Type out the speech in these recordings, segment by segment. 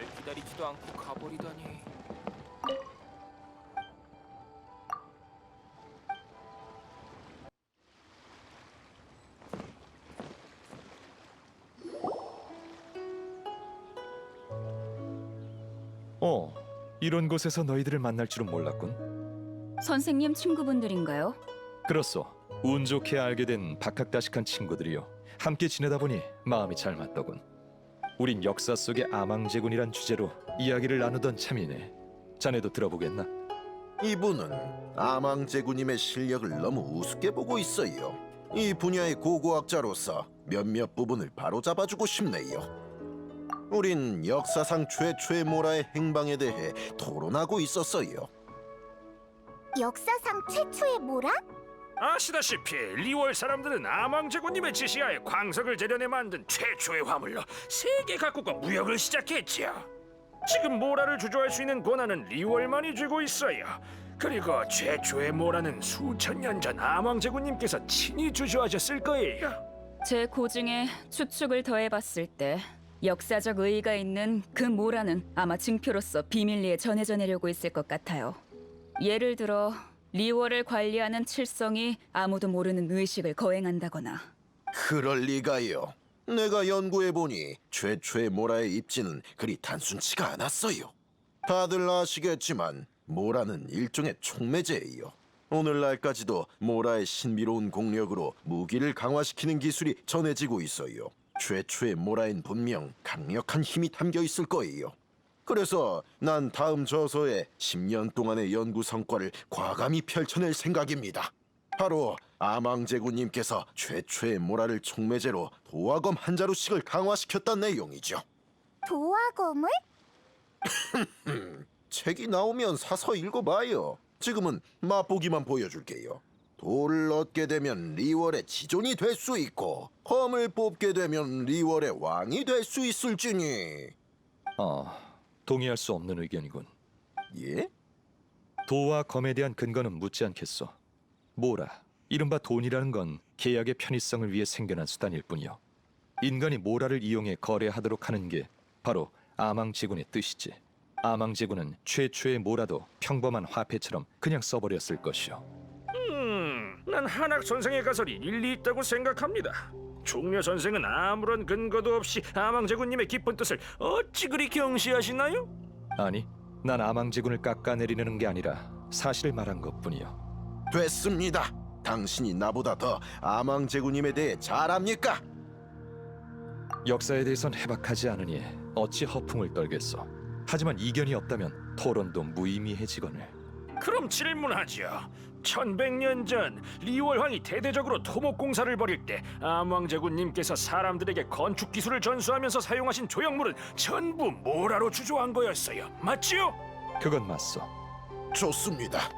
날 기다리지도 않고 가버리다니. 이런 곳에서 너희들을 만날 줄은 몰랐군. 선생님 친구분들인가요? 그렇소. 운 좋게 알게 된 박학다식한 친구들이요. 함께 지내다 보니 마음이 잘 맞더군. 우린 역사 속의 아망제군이란 주제로 이야기를 나누던 참이네. 자네도 들어보겠나? 이분은 아망제구님의 실력을 너무 우습게 보고 있어요. 이 분야의 고고학자로서 몇몇 부분을 바로잡아주고 싶네요. 우린 역사상 최초의 모라의 행방에 대해 토론하고 있었어요. 역사상 최초의 모라? 아시다시피 리월 사람들은 아망제군님의 지시하에 광석을 재련해 만든 최초의 화물로 세계 각국과 무역을 시작했지요. 지금 모라를 주조할 수 있는 권한은 리월만이 쥐고 있어요. 그리고 최초의 모라는 수천 년 전 아망제군님께서 친히 주조하셨을 거예요. 제 고증에 추측을 더해봤을 때 역사적 의의가 있는 그 모라는 아마 증표로서 비밀리에 전해져 내려고 있을 것 같아요. 예를 들어 리월을 관리하는 칠성이 아무도 모르는 의식을 거행한다거나. 그럴 리가요. 내가 연구해보니 최초의 모라의 입지는 그리 단순치가 않았어요. 다들 아시겠지만 모라는 일종의 촉매제예요. 오늘날까지도 모라의 신비로운 공력으로 무기를 강화시키는 기술이 전해지고 있어요. 최초의 모라엔 분명 강력한 힘이 담겨 있을 거예요. 그래서 난 다음 저서에 10년 동안의 연구 성과를 과감히 펼쳐낼 생각입니다. 바로 아망제군님께서 최초의 모라를 촉매제로 도화검 한 자루씩을 강화시켰다는 내용이죠. 도화검을? 책이 나오면 사서 읽어봐요. 지금은 맛보기만 보여줄게요. 돌을 얻게 되면 리월의 지존이 될 수 있고 검을 뽑게 되면 리월의 왕이 될 수 있을지니. 동의할 수 없는 의견이군. 예? 도와 검에 대한 근거는 묻지 않겠소. 모라, 이른바 돈이라는 건 계약의 편의성을 위해 생겨난 수단일 뿐이요. 인간이 모라를 이용해 거래하도록 하는 게 바로 아망제군의 뜻이지. 아망제군은 최초의 모라도 평범한 화폐처럼 그냥 써버렸을 것이요. 난 한학 선생의 가설이 일리 있다고 생각합니다. 종려 선생은 아무런 근거도 없이 아망제군님의 깊은 뜻을 어찌 그리 경시하시나요? 아니, 난 아망제군을 깎아내리는 게 아니라 사실을 말한 것뿐이요. 됐습니다. 당신이 나보다 더 아망제군님에 대해 잘 압니까? 역사에 대해선 해박하지 않으니 어찌 허풍을 떨겠소. 하지만 이견이 없다면 토론도 무의미해지거늘. 그럼 질문하죠. 1100년 전 리월 왕이 대대적으로 토목 공사를 벌일 때 아망제군님께서 사람들에게 건축 기술을 전수하면서 사용하신 조형물은 전부 모라로 주조한 거였어요. 맞지요? 그건 맞소. 좋습니다.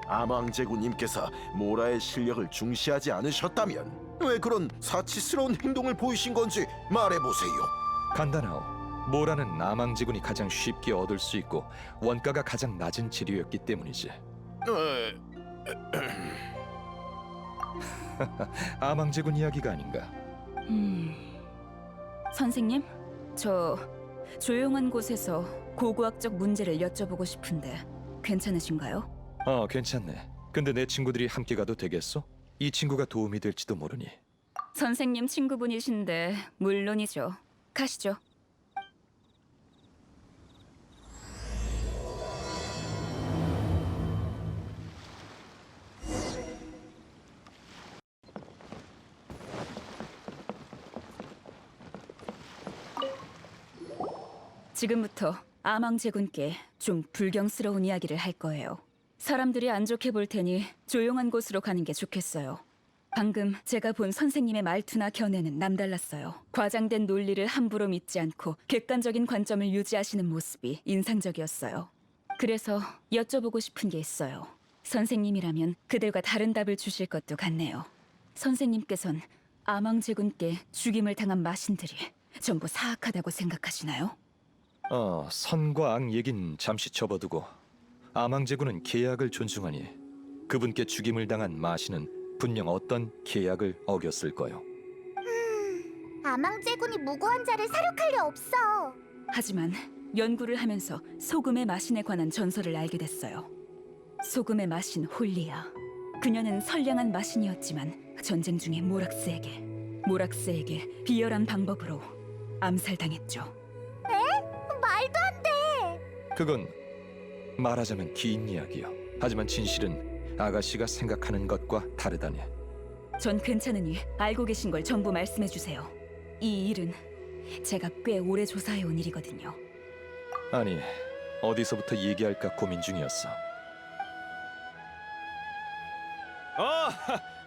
아망제군님께서 모라의 실력을 중시하지 않으셨다면 왜 그런 사치스러운 행동을 보이신 건지 말해보세요. 간단하오. 모라는 아망제군이 가장 쉽게 얻을 수 있고 원가가 가장 낮은 재료였기 때문이지. 아망제군 이야기가 아닌가. 선생님, 저 조용한 곳에서 고고학적 문제를 여쭤보고 싶은데 괜찮으신가요? 괜찮네. 근데 내 친구들이 함께 가도 되겠어? 이 친구가 도움이 될지도 모르니. 선생님 친구분이신데 물론이죠. 가시죠. 지금부터 아망제군께 좀 불경스러운 이야기를 할 거예요. 사람들이 안 좋게 볼 테니 조용한 곳으로 가는 게 좋겠어요. 방금 제가 본 선생님의 말투나 견해는 남달랐어요. 과장된 논리를 함부로 믿지 않고 객관적인 관점을 유지하시는 모습이 인상적이었어요. 그래서 여쭤보고 싶은 게 있어요. 선생님이라면 그들과 다른 답을 주실 것도 같네요. 선생님께선 아망제군께 죽임을 당한 마신들이 전부 사악하다고 생각하시나요? 선과 악 얘긴 잠시 접어두고 아망제군은 계약을 존중하니 그분께 죽임을 당한 마신은 분명 어떤 계약을 어겼을 거요. 아망제군이 무고한 자를 사륙할 리 없어. 하지만 연구를 하면서 소금의 마신에 관한 전설을 알게 됐어요. 소금의 마신 홀리아. 그녀는 선량한 마신이었지만 전쟁 중에 모락스에게 비열한 방법으로 암살당했죠. 말도 안 돼. 그건 말하자면 긴 이야기요. 하지만 진실은 아가씨가 생각하는 것과 다르다네. 전 괜찮으니 알고 계신 걸 전부 말씀해 주세요. 이 일은 제가 꽤 오래 조사해온 일이거든요. 아니, 어디서부터 얘기할까 고민 중이었어.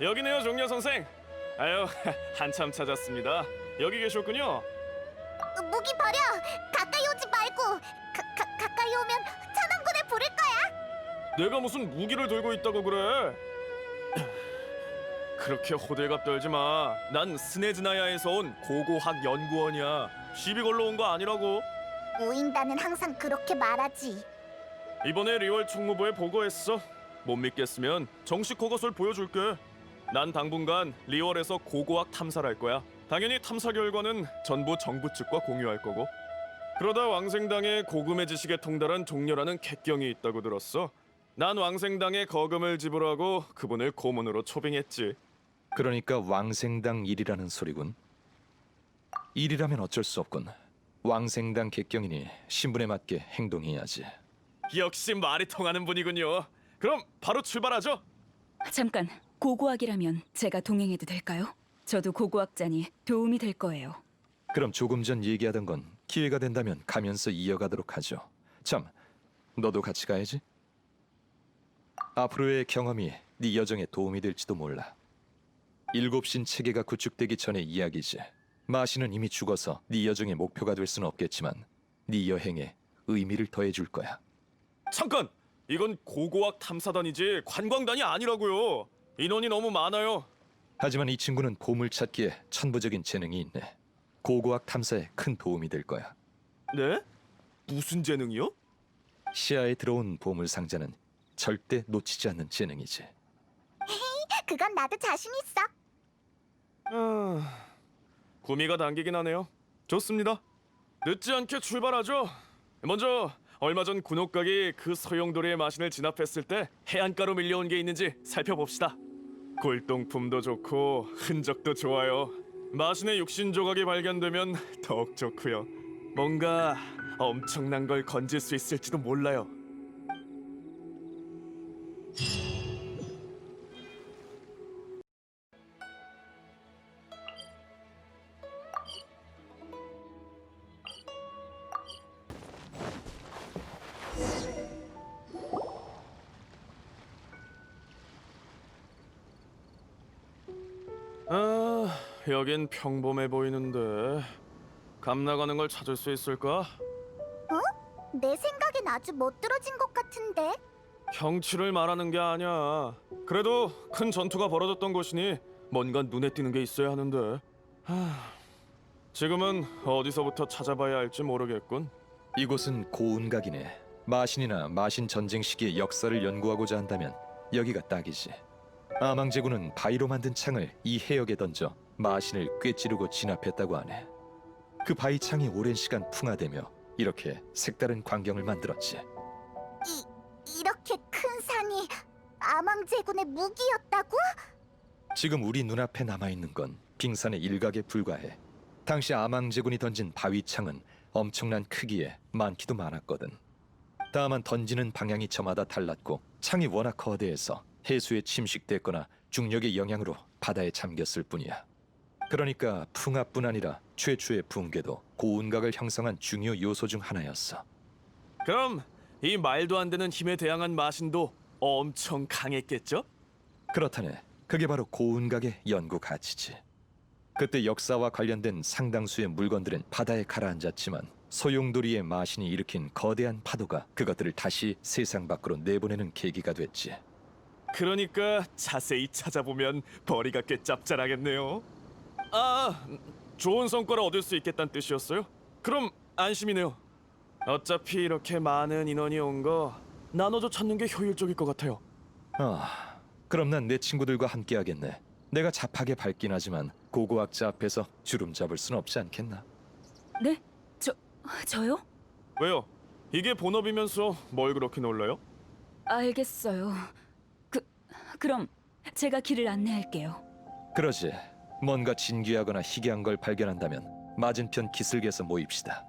여기네요, 종려 선생. 아유, 한참 찾았습니다. 여기 계셨군요. 무기 버려. 가까이 오지 말고. 가까이 오면 천왕군을 부를 거야. 내가 무슨 무기를 들고 있다고 그래? 그렇게 호들갑 떨지 마. 난 스네즈나야에서 온 고고학 연구원이야. 시비 걸러 온 거 아니라고. 우인단은 항상 그렇게 말하지. 이번에 리월 총무부에 보고했어. 못 믿겠으면 정식 허가서를 보여줄게. 난 당분간 리월에서 고고학 탐사를 할 거야. 당연히 탐사 결과는 전부 정부 측과 공유할 거고. 그러다 왕생당에 고금의 지식에 통달한 종려라는 객경이 있다고 들었어. 난 왕생당에 거금을 지불하고 그분을 고문으로 초빙했지. 그러니까 왕생당 일이라는 소리군. 일이라면 어쩔 수 없군. 왕생당 객경이니 신분에 맞게 행동해야지. 역시 말이 통하는 분이군요. 그럼 바로 출발하죠. 잠깐, 고고학이라면 제가 동행해도 될까요? 저도 고고학자니 도움이 될 거예요. 그럼 조금 전 얘기하던 건 기회가 된다면 가면서 이어가도록 하죠. 참, 너도 같이 가야지. 앞으로의 경험이 네 여정에 도움이 될지도 몰라. 일곱신 체계가 구축되기 전의 이야기지. 마신은 이미 죽어서 네 여정의 목표가 될 수는 없겠지만 네 여행에 의미를 더해줄 거야. 잠깐! 이건 고고학 탐사단이지 관광단이 아니라고요. 인원이 너무 많아요. 하지만 이 친구는 보물 찾기에 천부적인 재능이 있네. 고고학 탐사에 큰 도움이 될 거야. 네? 무슨 재능이요? 시야에 들어온 보물 상자는 절대 놓치지 않는 재능이지. 그건 나도 자신 있어. 구미가 당기긴 하네요. 좋습니다. 늦지 않게 출발하죠. 먼저 얼마 전 군옥각이 그 소용돌이의 마신을 진압했을 때 해안가로 밀려온 게 있는지 살펴봅시다. 골동품도 좋고 흔적도 좋아요. 마신의 육신 조각이 발견되면 더욱 좋고요. 뭔가 엄청난 걸 건질 수 있을지도 몰라요. 여긴 평범해 보이는데 감 나가는 걸 찾을 수 있을까? 내 생각엔 아주 멋들어진 것 같은데. 경치를 말하는 게 아니야. 그래도 큰 전투가 벌어졌던 곳이니 뭔가 눈에 띄는 게 있어야 하는데. 지금은 어디서부터 찾아봐야 할지 모르겠군. 이곳은 고운각이네. 마신이나 마신 전쟁 시기의 역사를 연구하고자 한다면 여기가 딱이지. 아망제군은 바위로 만든 창을 이 해역에 던져 마신을 꿰찌르고 진압했다고 하네. 그 바위창이 오랜 시간 풍화되며 이렇게 색다른 광경을 만들었지. 이렇게 큰 산이 아망제군의 무기였다고? 지금 우리 눈앞에 남아있는 건 빙산의 일각에 불과해. 당시 아망제군이 던진 바위창은 엄청난 크기에 많기도 많았거든. 다만 던지는 방향이 저마다 달랐고 창이 워낙 거대해서 해수에 침식됐거나 중력의 영향으로 바다에 잠겼을 뿐이야. 그러니까 풍압뿐 아니라 최초의 붕괴도 고운각을 형성한 중요 요소 중 하나였어. 그럼 이 말도 안 되는 힘에 대항한 마신도 엄청 강했겠죠? 그렇다네. 그게 바로 고운각의 연구 가치지. 그때 역사와 관련된 상당수의 물건들은 바다에 가라앉았지만 소용돌이의 마신이 일으킨 거대한 파도가 그것들을 다시 세상 밖으로 내보내는 계기가 됐지. 그러니까 자세히 찾아보면 벌이가 꽤 짭짤하겠네요. 좋은 성과를 얻을 수 있겠다는 뜻이었어요? 그럼 안심이네요. 어차피 이렇게 많은 인원이 온 거 나눠서 찾는 게 효율적일 것 같아요. 그럼 난 내 친구들과 함께 하겠네. 내가 잡하게 밟긴 하지만 고고학자 앞에서 주름 잡을 순 없지 않겠나? 네? 저요? 왜요? 이게 본업이면서 뭘 그렇게 놀라요? 알겠어요. 그럼 제가 길을 안내할게요. 그러지. 뭔가 진귀하거나 희귀한 걸 발견한다면 맞은편 기슭에서 모입시다.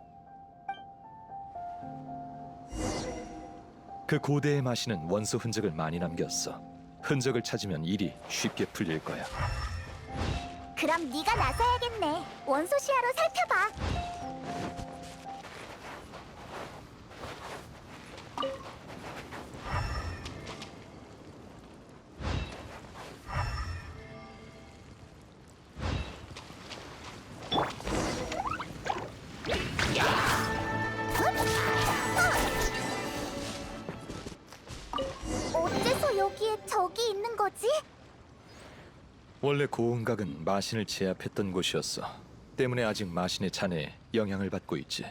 그 고대의 마신은 원소 흔적을 많이 남겼어. 흔적을 찾으면 일이 쉽게 풀릴 거야. 그럼 네가 나서야겠네. 원소 시야로 살펴봐. 어째서 여기에 적이 있는 거지? 원래 고운각은 마신을 제압했던 곳이었어. 때문에 아직 마신의 잔해에 영향을 받고 있지.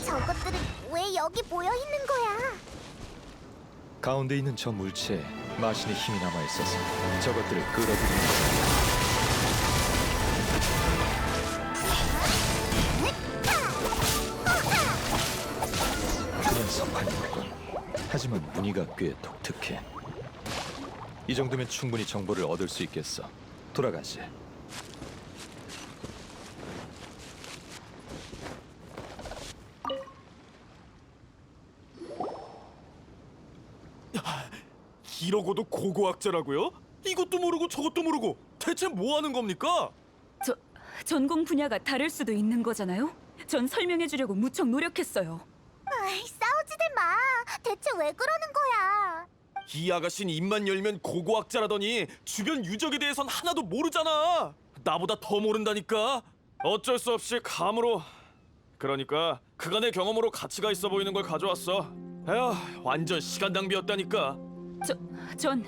저것들은 왜 여기 모여 있는 거야? 가운데 있는 저 물체에 마신의 힘이 남아 있어서 저것들을 끌어들이는 거야. 그런 석판이었군. 하지만 무늬가 꽤 독특해. 이 정도면 충분히 정보를 얻을 수 있겠어. 돌아가지. 이러고도 고고학자라고요? 이것도 모르고 저것도 모르고 대체 뭐 하는 겁니까? 전공 분야가 다를 수도 있는 거잖아요. 전 설명해 주려고 무척 노력했어요. 아이, 싸우지들 마. 대체 왜 그러는 거야? 이 아가씨는 입만 열면 고고학자라더니 주변 유적에 대해선 하나도 모르잖아. 나보다 더 모른다니까. 어쩔 수 없이 감으로. 그러니까 그간의 경험으로 가치가 있어 보이는 걸 가져왔어. 에휴, 완전 시간 낭비였다니까. 전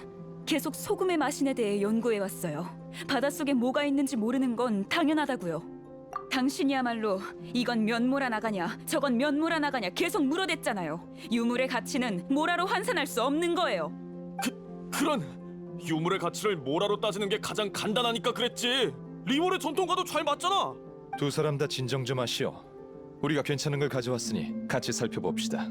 계속 소금의 마신에 대해 연구해 왔어요. 바닷속에 뭐가 있는지 모르는 건 당연하다고요. 당신이야말로 이건 면모라 나가냐, 저건 면모라 나가냐 계속 물어댔잖아요. 유물의 가치는 모라로 환산할 수 없는 거예요. 그런 유물의 가치를 모라로 따지는 게 가장 간단하니까 그랬지. 리월의 전통과도 잘 맞잖아. 두 사람 다 진정 좀 하시오. 우리가 괜찮은 걸 가져왔으니 같이 살펴봅시다.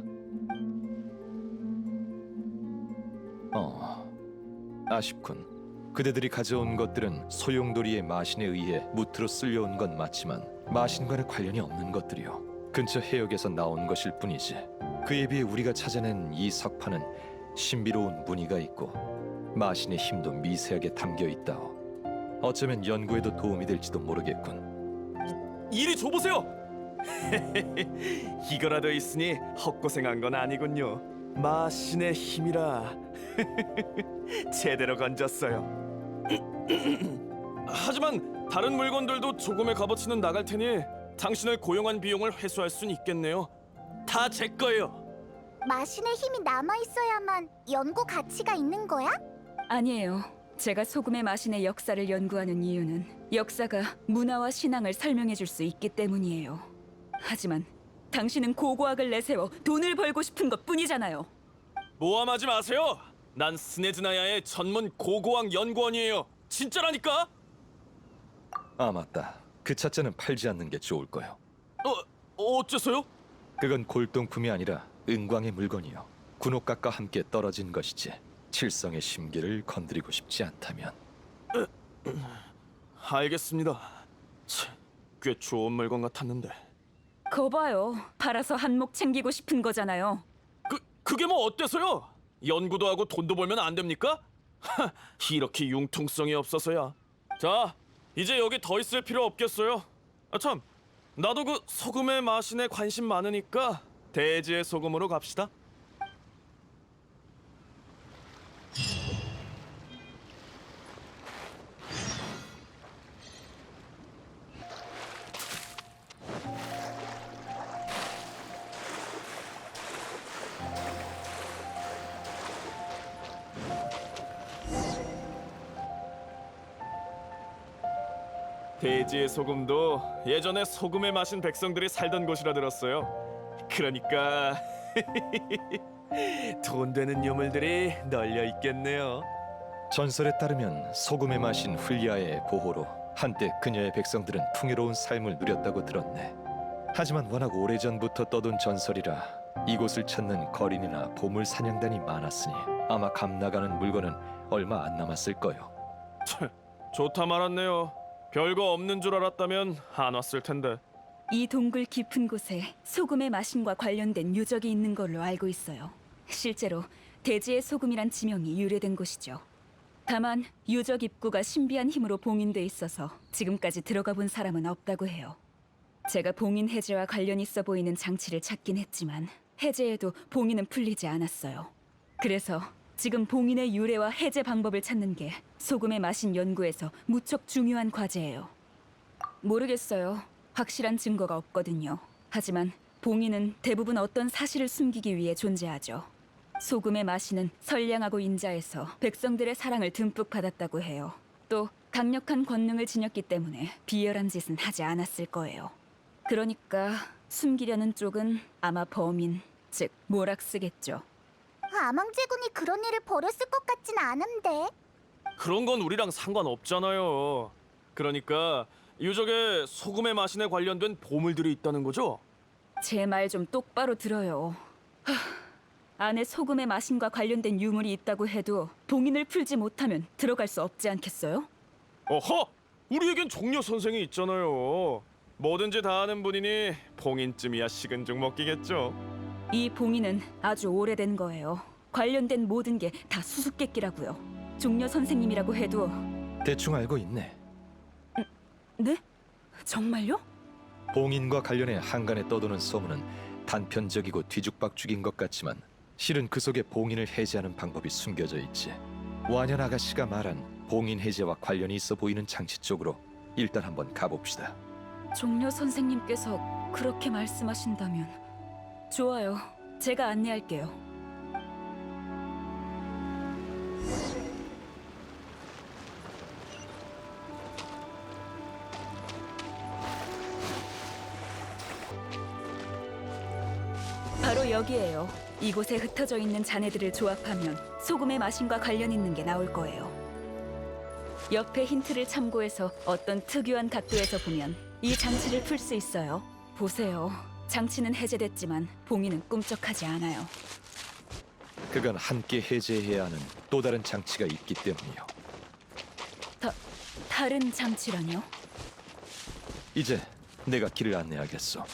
아쉽군. 그대들이 가져온 것들은 소용돌이의 마신에 의해 무트로 쓸려온 건 맞지만 마신과는 관련이 없는 것들이요. 근처 해역에서 나온 것일 뿐이지. 그에 비해 우리가 찾아낸 이 석판은 신비로운 무늬가 있고 마신의 힘도 미세하게 담겨 있다오. 어쩌면 연구에도 도움이 될지도 모르겠군. 이리 줘보세요. 이거라도 있으니 헛고생한 건 아니군요. 마신의 힘이라. 제대로 건졌어요. 하지만 다른 물건들도 조금의 값어치는 나갈 테니 당신을 고용한 비용을 회수할 순 있겠네요. 다 제 거예요. 마신의 힘이 남아 있어야만 연구 가치가 있는 거야? 아니에요. 제가 소금의 마신의 역사를 연구하는 이유는 역사가 문화와 신앙을 설명해 줄 수 있기 때문이에요. 하지만 당신은 고고학을 내세워 돈을 벌고 싶은 것뿐이잖아요. 모함하지 마세요. 난 스네즈나야의 전문 고고학 연구원이에요. 진짜라니까. 아 맞다. 그 차자는 팔지 않는 게 좋을 거요. 어째서요? 그건 골동품이 아니라 은광의 물건이요. 군옥각과 함께 떨어진 것이지. 칠성의 심기를 건드리고 싶지 않다면. 알겠습니다. 꽤 좋은 물건 같았는데. 거봐요. 팔아서 한몫 챙기고 싶은 거잖아요. 그게 뭐 어때서요? 연구도 하고 돈도 벌면 안 됩니까? 이렇게 융통성이 없어서야. 자, 이제 여기 더 있을 필요 없겠어요. 참, 나도 그 소금의 마신에 관심 많으니까 대지의 소금으로 갑시다. 대지의 소금도 예전에 소금에 마신 백성들이 살던 곳이라 들었어요. 그러니까 돈 되는 유물들이 널려 있겠네요. 전설에 따르면 소금에 마신 훌리아의 보호로 한때 그녀의 백성들은 풍요로운 삶을 누렸다고 들었네. 하지만 워낙 오래전부터 떠돈 전설이라 이곳을 찾는 거린이나 보물 사냥단이 많았으니 아마 값나가는 물건은 얼마 안 남았을 거요. 좋다 말았네요. 별거 없는 줄 알았다면 안 왔을 텐데. 이 동굴 깊은 곳에 소금의 마신과 관련된 유적이 있는 걸로 알고 있어요. 실제로 대지의 소금이란 지명이 유래된 곳이죠. 다만 유적 입구가 신비한 힘으로 봉인돼 있어서 지금까지 들어가 본 사람은 없다고 해요. 제가 봉인 해제와 관련 있어 보이는 장치를 찾긴 했지만 해제에도 봉인은 풀리지 않았어요. 그래서 지금 봉인의 유래와 해제 방법을 찾는 게 소금의 마신 연구에서 무척 중요한 과제예요. 모르겠어요. 확실한 증거가 없거든요. 하지만 봉인은 대부분 어떤 사실을 숨기기 위해 존재하죠. 소금의 마신은 선량하고 인자해서 백성들의 사랑을 듬뿍 받았다고 해요. 또 강력한 권능을 지녔기 때문에 비열한 짓은 하지 않았을 거예요. 그러니까 숨기려는 쪽은 아마 범인, 즉 모락스겠죠. 아망제군이 그런 일을 벌였을 것 같진 않은데. 그런 건 우리랑 상관없잖아요. 그러니까 유적에 소금의 마신에 관련된 보물들이 있다는 거죠? 제 말 좀 똑바로 들어요. 안에 소금의 마신과 관련된 유물이 있다고 해도 봉인을 풀지 못하면 들어갈 수 없지 않겠어요? 어허! 우리에겐 종려 선생이 있잖아요. 뭐든지 다 아는 분이니 봉인쯤이야 식은 죽 먹기겠죠. 이 봉인은 아주 오래된 거예요. 관련된 모든 게 다 수수께끼라고요. 종려 선생님이라고 해도. 대충 알고 있네. 네? 정말요? 봉인과 관련해 한간에 떠도는 소문은 단편적이고 뒤죽박죽인 것 같지만 실은 그 속에 봉인을 해제하는 방법이 숨겨져 있지. 완연 아가씨가 말한 봉인 해제와 관련이 있어 보이는 장치 쪽으로 일단 한번 가봅시다. 종려 선생님께서 그렇게 말씀하신다면 좋아요. 제가 안내할게요. 바로 여기에요. 이곳에 흩어져 있는 잔해들을 조합하면 소금의 마신과 관련 있는 게 나올 거예요. 옆에 힌트를 참고해서 어떤 특유한 각도에서 보면 이 장치를 풀 수 있어요. 보세요. 장치는 해제됐지만 봉인은 꿈쩍하지 않아요. 그건 함께 해제해야 하는 또 다른 장치가 있기 때문이요. 다른 장치라뇨? 이제 내가 길을 안내하겠어.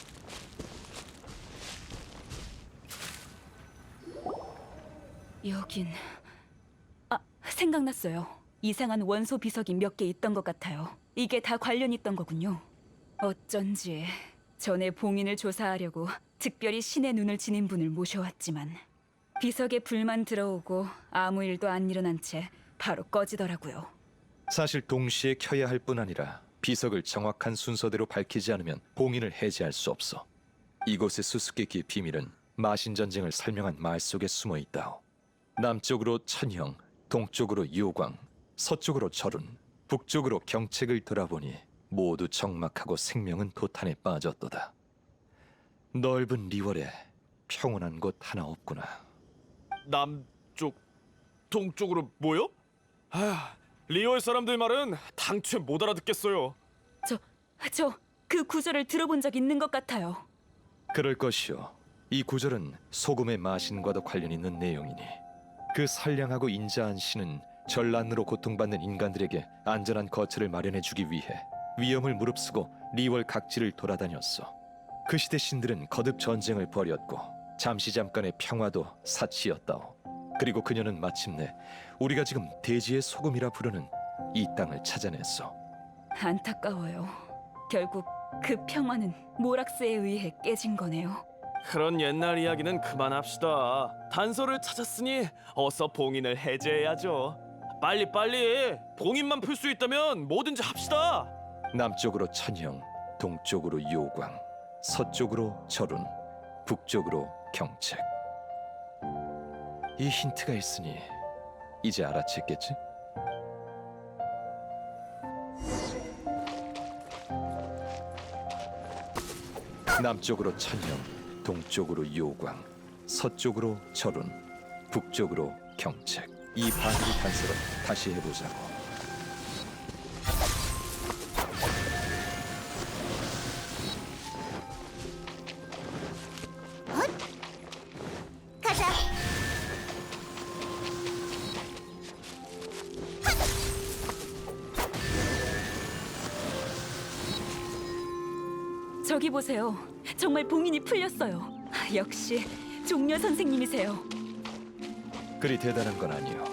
여긴... 생각났어요. 이상한 원소 비석이 몇 개 있던 것 같아요. 이게 다 관련 있던 거군요. 어쩐지 전에 봉인을 조사하려고 특별히 신의 눈을 지닌 분을 모셔왔지만 비석에 불만 들어오고 아무 일도 안 일어난 채 바로 꺼지더라고요. 사실 동시에 켜야 할 뿐 아니라 비석을 정확한 순서대로 밝히지 않으면 봉인을 해제할 수 없어. 이곳의 수수께끼의 비밀은 마신 전쟁을 설명한 말 속에 숨어 있다오. 남쪽으로 천형, 동쪽으로 요광, 서쪽으로 절운, 북쪽으로 경책을 돌아보니 모두 적막하고 생명은 도탄에 빠졌도다. 넓은 리월에 평온한 곳 하나 없구나. 남쪽, 동쪽으로 뭐요? 리월 사람들 말은 당최 못 알아듣겠어요. 그 구절을 들어본 적 있는 것 같아요. 그럴 것이오. 이 구절은 소금의 마신과도 관련 있는 내용이니 그 선량하고 인자한 신은 전란으로 고통받는 인간들에게 안전한 거처를 마련해주기 위해 위험을 무릅쓰고 리월 각지를 돌아다녔어. 그 시대 신들은 거듭 전쟁을 벌였고 잠깐의 평화도 사치였다오. 그리고 그녀는 마침내 우리가 지금 대지의 소금이라 부르는 이 땅을 찾아냈어. 안타까워요. 결국 그 평화는 모락스에 의해 깨진 거네요. 그런 옛날 이야기는 그만합시다. 단서를 찾았으니 어서 봉인을 해제해야죠. 빨리 봉인만 풀 수 있다면 뭐든지 합시다. 남쪽으로 천형, 동쪽으로 요광, 서쪽으로 절운, 북쪽으로 경책. 이 힌트가 있으니 이제 알아챘겠지? 남쪽으로 천령, 동쪽으로 요광, 서쪽으로 절운, 북쪽으로 경책. 이 바늘이 단서로 다시 해보자고. 가자. 저기 보세요. 정말 봉인이 풀렸어요. 역시 종려 선생님이세요. 그리 대단한 건 아니요.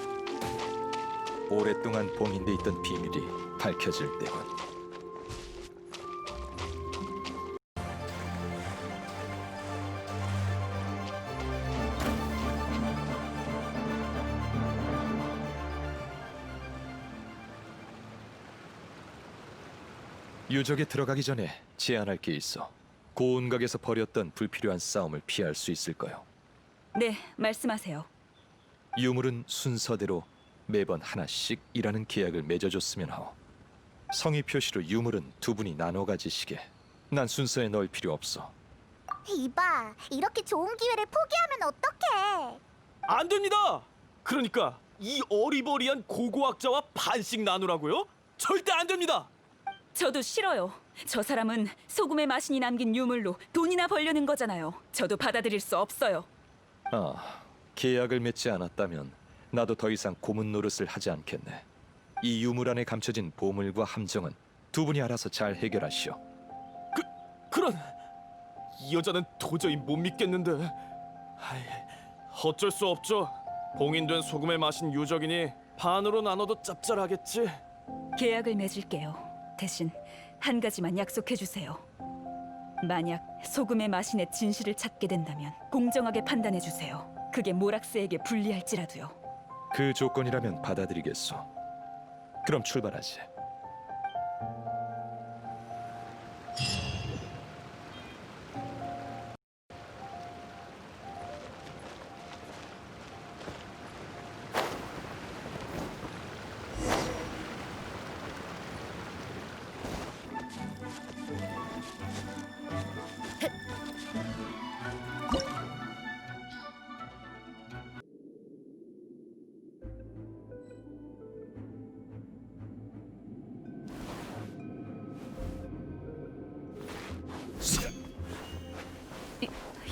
오랫동안 봉인돼 있던 비밀이 밝혀질 때군. 유적에 들어가기 전에 제안할 게 있어. 고운각에서 벌였던 불필요한 싸움을 피할 수 있을까요? 네, 말씀하세요. 유물은 순서대로 매번 하나씩 일하는 계약을 맺어줬으면 하오. 성의 표시로 유물은 두 분이 나눠 가지시게. 난 순서에 넣을 필요 없어. 이봐, 이렇게 좋은 기회를 포기하면 어떡해? 안 됩니다. 그러니까 이 어리버리한 고고학자와 반씩 나누라고요? 절대 안 됩니다. 저도 싫어요. 저 사람은 소금의 마신이 남긴 유물로 돈이나 벌려는 거잖아요. 저도 받아들일 수 없어요. 아, 계약을 맺지 않았다면 나도 더 이상 고문 노릇을 하지 않겠네. 이 유물 안에 감춰진 보물과 함정은 두 분이 알아서 잘 해결하시오. 그런 이 여자는 도저히 못 믿겠는데. 아이, 어쩔 수 없죠. 봉인된 소금에 마신 유적이니 반으로 나눠도 짭짤하겠지. 계약을 맺을게요. 대신 한 가지만 약속해 주세요. 만약 소금의 마신의 진실을 찾게 된다면 공정하게 판단해 주세요. 그게 모락스에게 불리할지라도요. 그 조건이라면 받아들이겠소. 그럼 출발하지.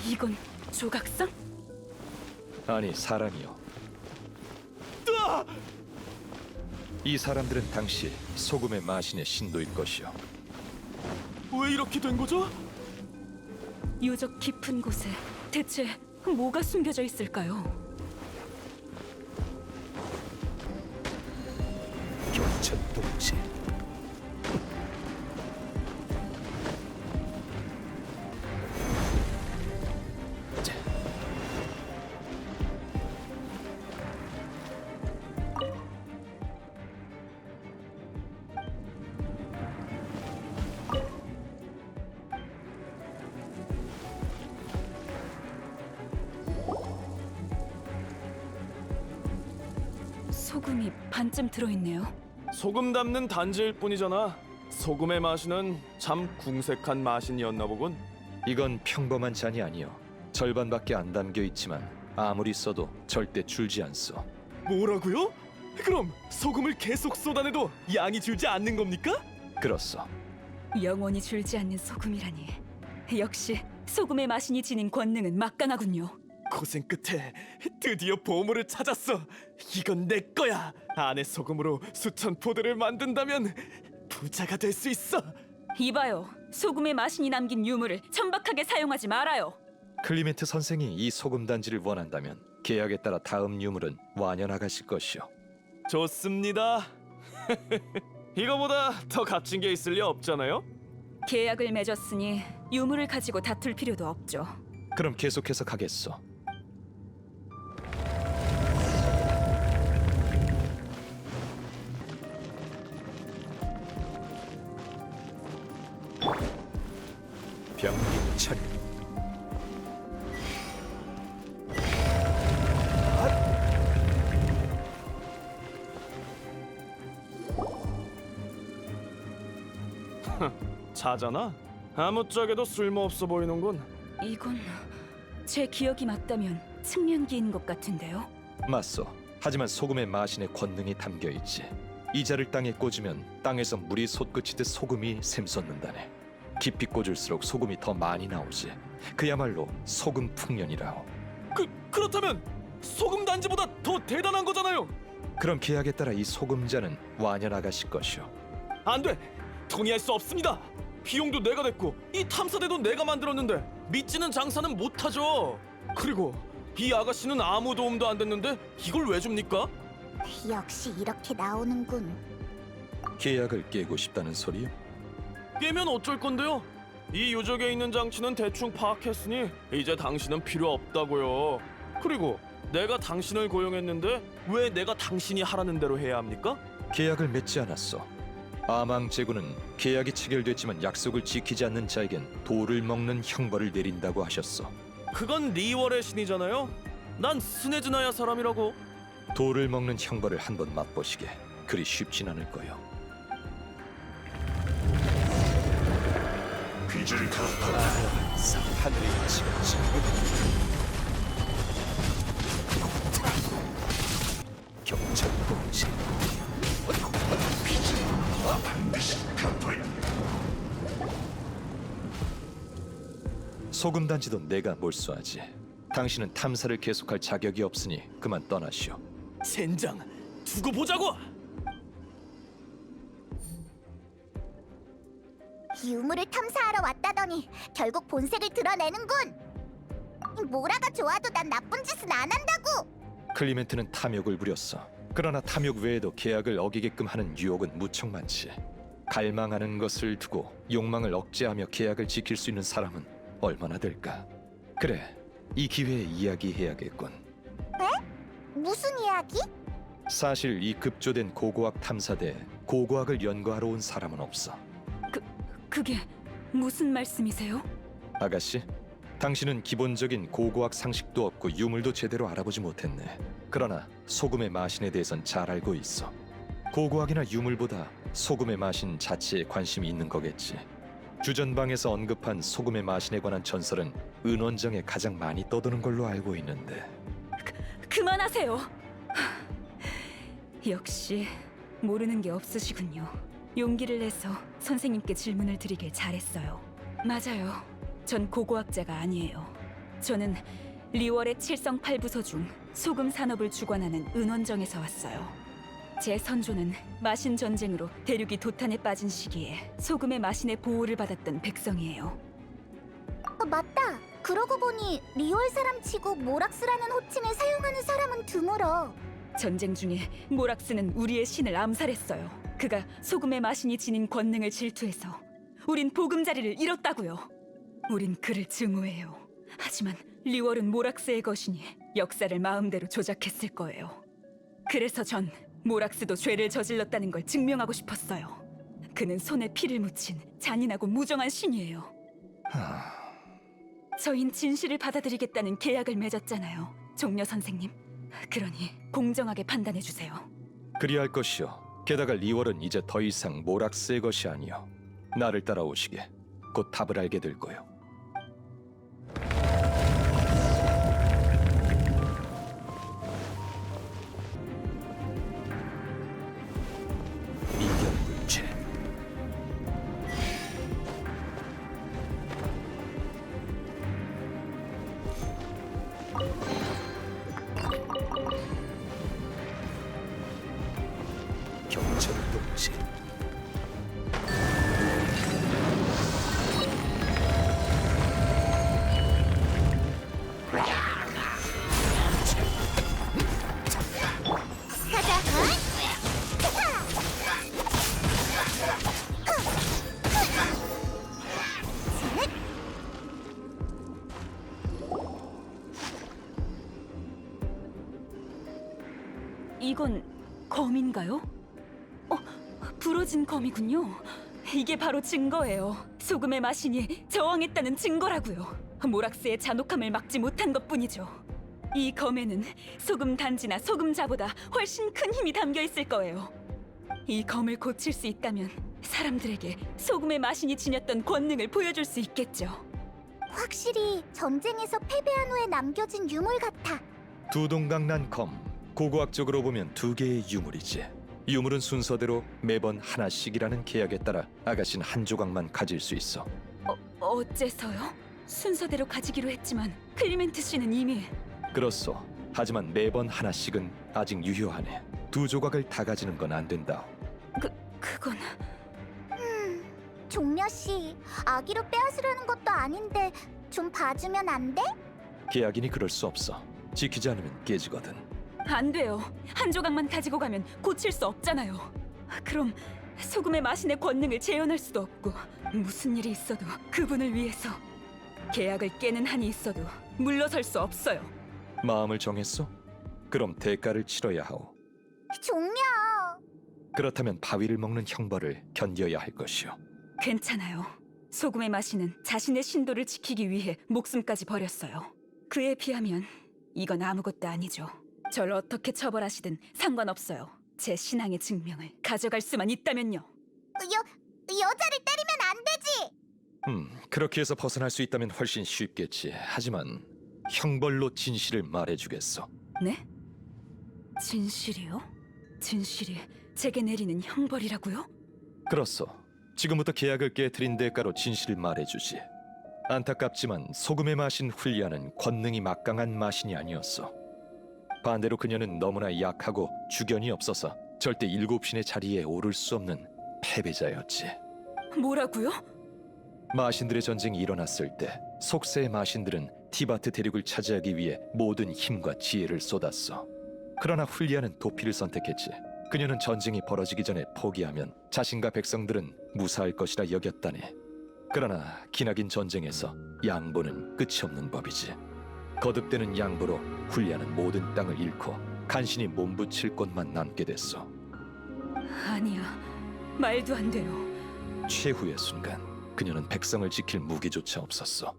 이건 조각상? 아니, 사람이요. 이 사람들은 당시 소금의 마신의 신도일 것이요. 왜 이렇게 된 거죠? 유적 깊은 곳에 대체 뭐가 숨겨져 있을까요? 경천동지. 소금이 반쯤 들어있네요. 소금 담는 단지일 뿐이잖아. 소금의 마신은 참 궁색한 마신이었나 보군. 이건 평범한 잔이 아니요. 절반밖에 안 담겨 있지만 아무리 써도 절대 줄지 않소. 뭐라고요? 그럼 소금을 계속 쏟아내도 양이 줄지 않는 겁니까? 그렇소. 영원히 줄지 않는 소금이라니. 역시 소금의 마신이 지닌 권능은 막강하군요. 고생 끝에 드디어 보물을 찾았어. 이건 내 거야. 안에 소금으로 수천 포대를 만든다면 부자가 될 수 있어. 이봐요. 소금의 마신이 남긴 유물을 천박하게 사용하지 말아요. 클리멘트 선생이 이 소금 단지를 원한다면 계약에 따라 다음 유물은 완연하가실 것이요. 좋습니다. 이거보다 더 값진 게 있을 리 없잖아요. 계약을 맺었으니 유물을 가지고 다툴 필요도 없죠. 그럼 계속해서 가겠소. 병림천. 자잖아. 아무짝에도 쓸모없어 보이는군. 이건 제 기억이 맞다면 측면기인 것 같은데요. 맞소. 하지만 소금의 마신의 권능이 담겨 있지. 이 자를 땅에 꽂으면 땅에서 물이 솟구치듯 소금이 샘솟는다네. 깊이 꽂을수록 소금이 더 많이 나오지. 그야말로 소금 풍년이라오. 그렇다면 소금 단지보다 더 대단한 거잖아요. 그럼 계약에 따라 이 소금자는 완연 아가씨 것이오. 안 돼. 동의할 수 없습니다. 비용도 내가 냈고 이 탐사대도 내가 만들었는데 믿지는 장사는 못하죠. 그리고 이 아가씨는 아무 도움도 안 됐는데 이걸 왜 줍니까? 역시 이렇게 나오는군. 계약을 깨고 싶다는 소리요? 깨면 어쩔 건데요? 이 유적에 있는 장치는 대충 파악했으니 이제 당신은 필요 없다고요. 그리고 내가 당신을 고용했는데 왜 내가 당신이 하라는 대로 해야 합니까? 계약을 맺지 않았어. 아망 제군은 계약이 체결됐지만 약속을 지키지 않는 자에겐 돌을 먹는 형벌을 내린다고 하셨어. 그건 리월의 신이잖아요. 난 스네즈나야 사람이라고. 돌을 먹는 형벌을 한번 맛보시게. 그리 쉽진 않을 거요. 하늘의 이치가 지금 경찰 동지 소금 단지도 내가 몰수하지. 당신은 탐사를 계속할 자격이 없으니 그만 떠나시오. 젠장, 두고 보자고. 유물을 탐사하러 왔다더니 결국 본색을 드러내는군. 모라가 좋아도 난 나쁜 짓은 안 한다고. 클리멘트는 탐욕을 부렸어. 그러나 탐욕 외에도 계약을 어기게끔 하는 유혹은 무척 많지. 갈망하는 것을 두고 욕망을 억제하며 계약을 지킬 수 있는 사람은 얼마나 될까? 그래, 이 기회에 이야기해야겠군. 무슨 이야기? 사실 이 급조된 고고학 탐사대에 고고학을 연구하러 온 사람은 없어. 그게 무슨 말씀이세요? 아가씨, 당신은 기본적인 고고학 상식도 없고 유물도 제대로 알아보지 못했네. 그러나 소금의 마신에 대해선 잘 알고 있어. 고고학이나 유물보다 소금의 마신 자체에 관심이 있는 거겠지. 주전방에서 언급한 소금의 마신에 관한 전설은 은원정에 가장 많이 떠도는 걸로 알고 있는데. 그만하세요. 역시 모르는 게 없으시군요. 용기를 내서 선생님께 질문을 드리길 잘했어요. 맞아요. 전 고고학자가 아니에요. 저는 리월의 7성8부서 중 소금 산업을 주관하는 은원정에서 왔어요. 제 선조는 마신 전쟁으로 대륙이 도탄에 빠진 시기에 소금의 마신의 보호를 받았던 백성이에요. 맞다. 그러고 보니 리월 사람 치고 모락스라는 호칭을 사용하는 사람은 드물어. 전쟁 중에 모락스는 우리의 신을 암살했어요. 그가 소금의 마신이 지닌 권능을 질투해서 우린 보금자리를 잃었다고요. 우린 그를 증오해요. 하지만 리월은 모락스의 것이니 역사를 마음대로 조작했을 거예요. 그래서 전 모락스도 죄를 저질렀다는 걸 증명하고 싶었어요. 그는 손에 피를 묻힌 잔인하고 무정한 신이에요. 저흰 진실을 받아들이겠다는 계약을 맺었잖아요, 종려 선생님. 그러니 공정하게 판단해 주세요. 그리할 것이요. 게다가 리월은 이제 더 이상 모락스의 것이 아니요. 나를 따라오시게. 곧 답을 알게 될 거요. 미경불체. 경천동지. 가자. 이건 검인가요? 부러진 검이군요. 이게 바로 증거예요. 소금의 마신이 저항했다는 증거라고요. 모락스의 잔혹함을 막지 못한 것뿐이죠. 이 검에는 소금 단지나 소금자보다 훨씬 큰 힘이 담겨 있을 거예요. 이 검을 고칠 수 있다면 사람들에게 소금의 마신이 지녔던 권능을 보여줄 수 있겠죠. 확실히 전쟁에서 패배한 후에 남겨진 유물 같아. 두 동강 난 검, 고고학적으로 보면 두 개의 유물이지. 유물은 순서대로 매번 하나씩이라는 계약에 따라 아가씨는 한 조각만 가질 수 있어. 어째서요? 순서대로 가지기로 했지만 클리멘트 씨는 이미 그렇소. 하지만 매번 하나씩은 아직 유효하네. 두 조각을 다 가지는 건 안 된다. 그건 종려 씨, 아기로 빼앗으려는 것도 아닌데 좀 봐주면 안 돼? 계약이니 그럴 수 없어. 지키지 않으면 깨지거든. 안 돼요. 한 조각만 가지고 가면 고칠 수 없잖아요. 그럼 소금의 마신의 권능을 재현할 수도 없고 무슨 일이 있어도 그분을 위해서 계약을 깨는 한이 있어도 물러설 수 없어요. 마음을 정했소? 그럼 대가를 치러야 하오. 종려. 그렇다면 바위를 먹는 형벌을 견뎌야 할 것이오. 괜찮아요. 소금의 마신은 자신의 신도를 지키기 위해 목숨까지 버렸어요. 그에 비하면 이건 아무것도 아니죠. 절 어떻게 처벌하시든 상관없어요. 제 신앙의 증명을 가져갈 수만 있다면요. 여자를 때리면 안 되지. 그렇게 해서 벗어날 수 있다면 훨씬 쉽겠지. 하지만 형벌로 진실을 말해주겠어. 네? 진실이요? 진실이 제게 내리는 형벌이라고요? 그렇소. 지금부터 계약을 깨트린 대가로 진실을 말해주지. 안타깝지만 소금의 마신 훌리아는 권능이 막강한 마신이 아니었어. 반대로 그녀는 너무나 약하고 주견이 없어서 절대 일곱 신의 자리에 오를 수 없는 패배자였지. 뭐라고요? 마신들의 전쟁이 일어났을 때 속세의 마신들은 티바트 대륙을 차지하기 위해 모든 힘과 지혜를 쏟았어. 그러나 훌리아는 도피를 선택했지. 그녀는 전쟁이 벌어지기 전에 포기하면 자신과 백성들은 무사할 것이라 여겼다네. 그러나 기나긴 전쟁에서 양보는 끝이 없는 법이지. 거듭되는 양보로 훌리아는 모든 땅을 잃고 간신히 몸부칠 곳만 남게 됐어. 아니야. 말도 안 돼요. 최후의 순간 그녀는 백성을 지킬 무기조차 없었어.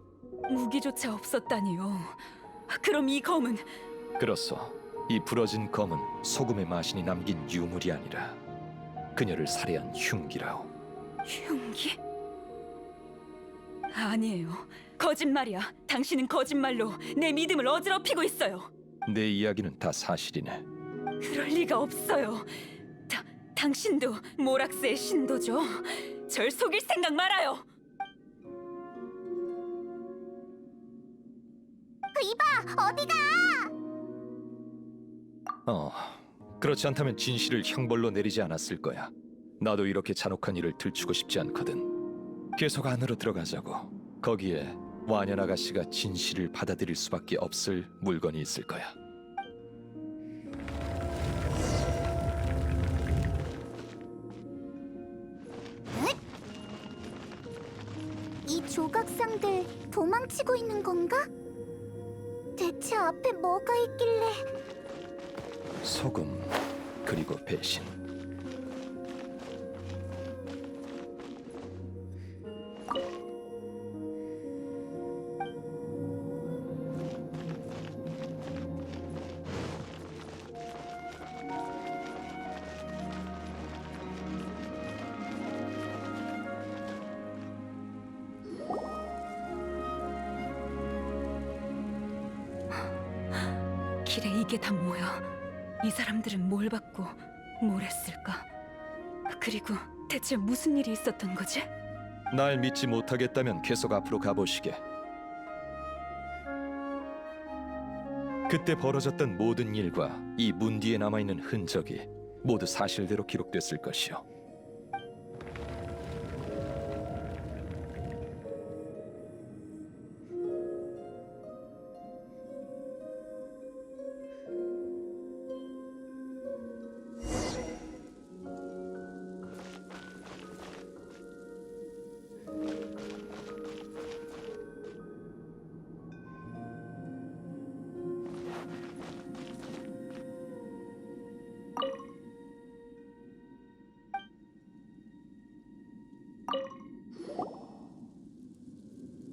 무기조차 없었다니요. 그럼 이 검은 그렇소. 이 부러진 검은 소금의 마신이 남긴 유물이 아니라 그녀를 살해한 흉기라오. 흉기? 아니에요. 거짓말이야. 당신은 거짓말로 내 믿음을 어지럽히고 있어요. 내 이야기는 다 사실이네. 그럴 리가 없어요. 당신도 모락스의 신도죠. 절 속일 생각 말아요. 이봐, 어디가? 그렇지 않다면 진실을 형벌로 내리지 않았을 거야. 나도 이렇게 잔혹한 일을 들추고 싶지 않거든. 계속 안으로 들어가자고. 거기에 완연 아가씨가 진실을 받아들일 수밖에 없을 물건이 있을 거야. 이 조각상들 도망치고 있는 건가? 대체 앞에 뭐가 있길래? 소금 그리고 배신. 길에 이게 다 뭐야? 이 사람들은 뭘 받고 뭘 했을까? 그리고 대체 무슨 일이 있었던 거지? 날 믿지 못하겠다면 계속 앞으로 가보시게. 그때 벌어졌던 모든 일과 이 문 뒤에 남아있는 흔적이 모두 사실대로 기록됐을 것이요.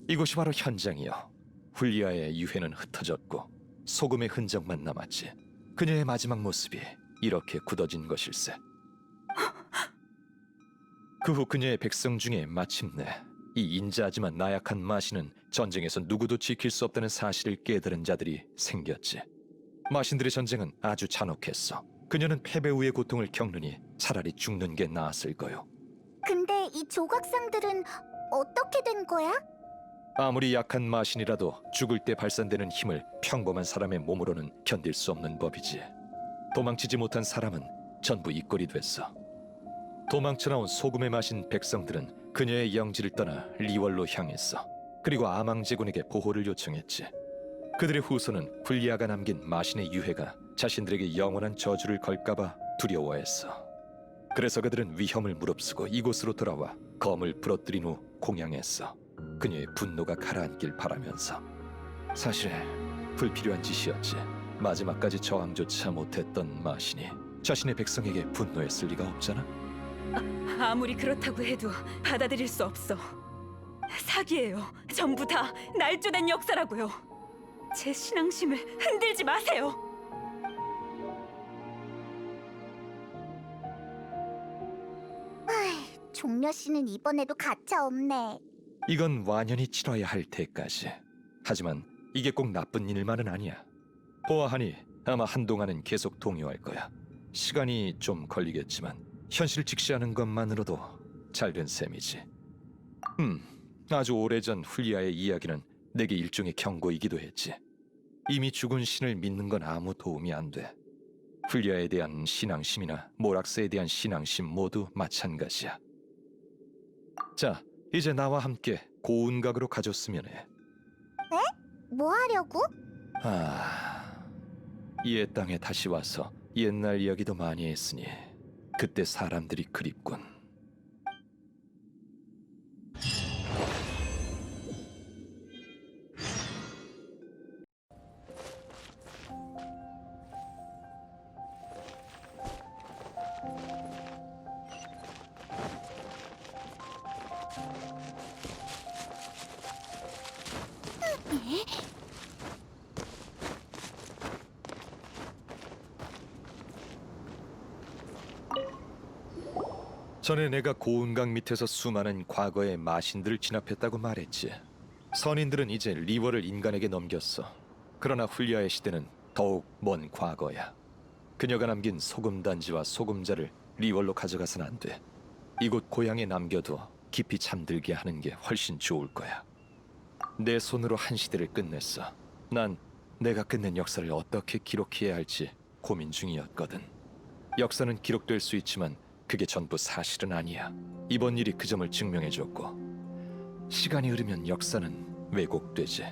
이곳이 바로 현장이요. 훌리아의 유해는 흩어졌고 소금의 흔적만 남았지. 그녀의 마지막 모습이 이렇게 굳어진 것일세. 그 후 그녀의 백성 중에 마침내 이 인자하지만 나약한 마신은 전쟁에서 누구도 지킬 수 없다는 사실을 깨달은 자들이 생겼지. 마신들의 전쟁은 아주 잔혹했어. 그녀는 패배 후의 고통을 겪느니 차라리 죽는 게 나았을 거요. 근데 이 조각상들은 어떻게 된 거야? 아무리 약한 마신이라도 죽을 때 발산되는 힘을 평범한 사람의 몸으로는 견딜 수 없는 법이지. 도망치지 못한 사람은 전부 이꼴이 됐어. 도망쳐 나온 소금에 마신 백성들은 그녀의 영지를 떠나 리월로 향했어. 그리고 아망제군에게 보호를 요청했지. 그들의 후손은 훌리아가 남긴 마신의 유해가 자신들에게 영원한 저주를 걸까봐 두려워했어. 그래서 그들은 위험을 무릅쓰고 이곳으로 돌아와 검을 부러뜨린 후 공양했어. 그녀의 분노가 가라앉길 바라면서. 사실 불필요한 짓이었지. 마지막까지 저항조차 못했던 마신이 자신의 백성에게 분노했을 리가 없잖아. 아무리 그렇다고 해도 받아들일 수 없어. 사기예요. 전부 다 날조된 역사라고요. 제 신앙심을 흔들지 마세요. 종려 씨는 이번에도 가차 없네. 이건 완연히 치러야 할 때까지. 하지만 이게 꼭 나쁜 일만은 아니야. 보아하니 아마 한동안은 계속 동요할 거야. 시간이 좀 걸리겠지만 현실을 직시하는 것만으로도 잘된 셈이지. 아주 오래전 훌리아의 이야기는 내게 일종의 경고이기도 했지. 이미 죽은 신을 믿는 건 아무 도움이 안 돼. 훌리아에 대한 신앙심이나 모락스에 대한 신앙심 모두 마찬가지야. 자, 이제 나와 함께 고운각으로 가줬으면 해. 뭐 하려고? 이의 땅에 다시 와서 옛날 이야기도 많이 했으니 그때 사람들이 그립군. 전에 내가 고운강 밑에서 수많은 과거의 마신들을 진압했다고 말했지. 선인들은 이제 리월을 인간에게 넘겼어. 그러나 훌리아의 시대는 더욱 먼 과거야. 그녀가 남긴 소금단지와 소금자를 리월로 가져가선 안 돼. 이곳 고향에 남겨둬 깊이 잠들게 하는 게 훨씬 좋을 거야. 내 손으로 한 시대를 끝냈어. 난 내가 끝낸 역사를 어떻게 기록해야 할지 고민 중이었거든. 역사는 기록될 수 있지만 그게 전부 사실은 아니야. 이번 일이 그 점을 증명해줬고, 시간이 흐르면 역사는 왜곡되지.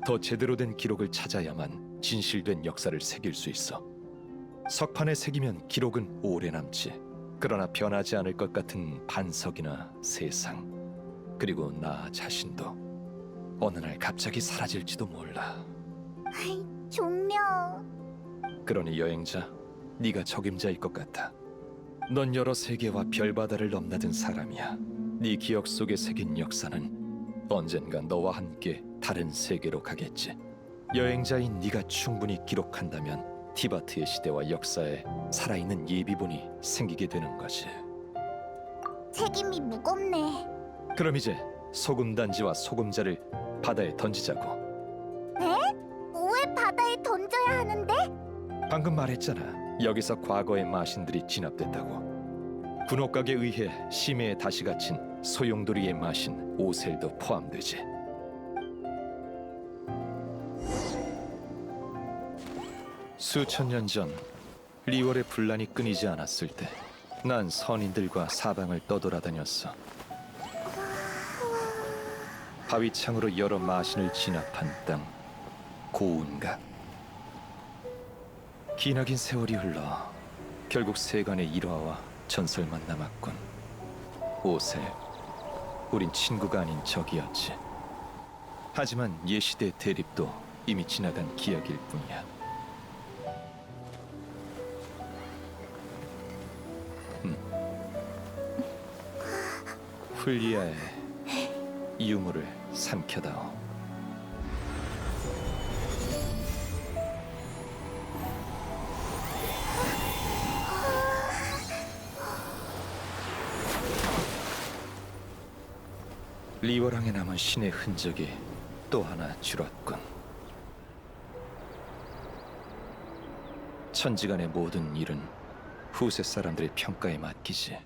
더 제대로 된 기록을 찾아야만 진실된 역사를 새길 수 있어. 석판에 새기면 기록은 오래 남지. 그러나 변하지 않을 것 같은 반석이나 세상, 그리고 나 자신도 어느 날 갑자기 사라질지도 몰라. 종려. 그러니 여행자, 네가 적임자일 것 같아. 넌 여러 세계와 별바다를 넘나든 사람이야. 네 기억 속에 새긴 역사는 언젠가 너와 함께 다른 세계로 가겠지. 여행자인 네가 충분히 기록한다면 티바트의 시대와 역사에 살아있는 예비본이 생기게 되는 거지. 책임이 무겁네. 그럼 이제 소금단지와 소금자를 바다에 던지자고. 왜 바다에 던져야 하는데? 방금 말했잖아. 여기서 과거의 마신들이 진압됐다고. 군옥각에 의해 심해에 다시 갇힌 소용돌이의 마신 오셀도 포함되지. 수천 년 전 리월의 분란이 끊이지 않았을 때 난 선인들과 사방을 떠돌아다녔어. 바위창으로 여러 마신을 진압한 땅, 고운각. 기나긴 세월이 흘러 결국 세간의 일화와 전설만 남았군. 오셀, 우린 친구가 아닌 적이었지. 하지만 예시대 대립도 이미 지나간 기억일 뿐이야. 훌리아의 유물을 삼켜다오. 리워랑에 남은 신의 흔적이 또 하나 줄었군. 천지간의 모든 일은 후세 사람들의 평가에 맡기지.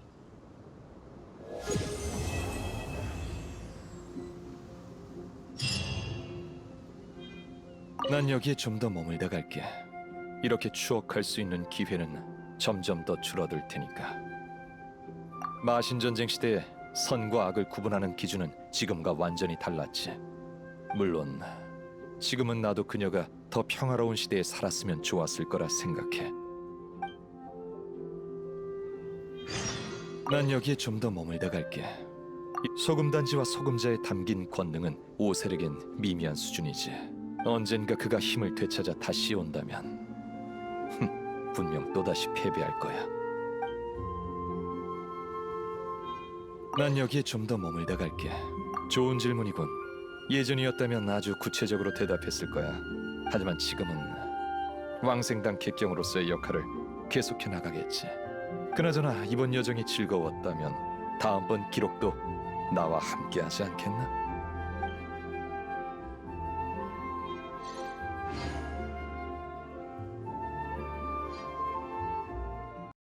난 여기에 좀 더 머물다 갈게. 이렇게 추억할 수 있는 기회는 점점 더 줄어들 테니까. 마신 전쟁 시대에 선과 악을 구분하는 기준은 지금과 완전히 달랐지. 물론 지금은 나도 그녀가 더 평화로운 시대에 살았으면 좋았을 거라 생각해. 난 여기에 좀 더 머물다 갈게. 이 소금단지와 소금자에 담긴 권능은 오세력엔 미미한 수준이지. 언젠가 그가 힘을 되찾아 다시 온다면 분명 또다시 패배할 거야. 난 여기에 좀 더 머물다 갈게. 좋은 질문이군. 예전이었다면 아주 구체적으로 대답했을 거야. 하지만 지금은 왕생당 객경으로서의 역할을 계속해 나가겠지. 그나저나 이번 여정이 즐거웠다면 다음번 기록도 나와 함께하지 않겠나?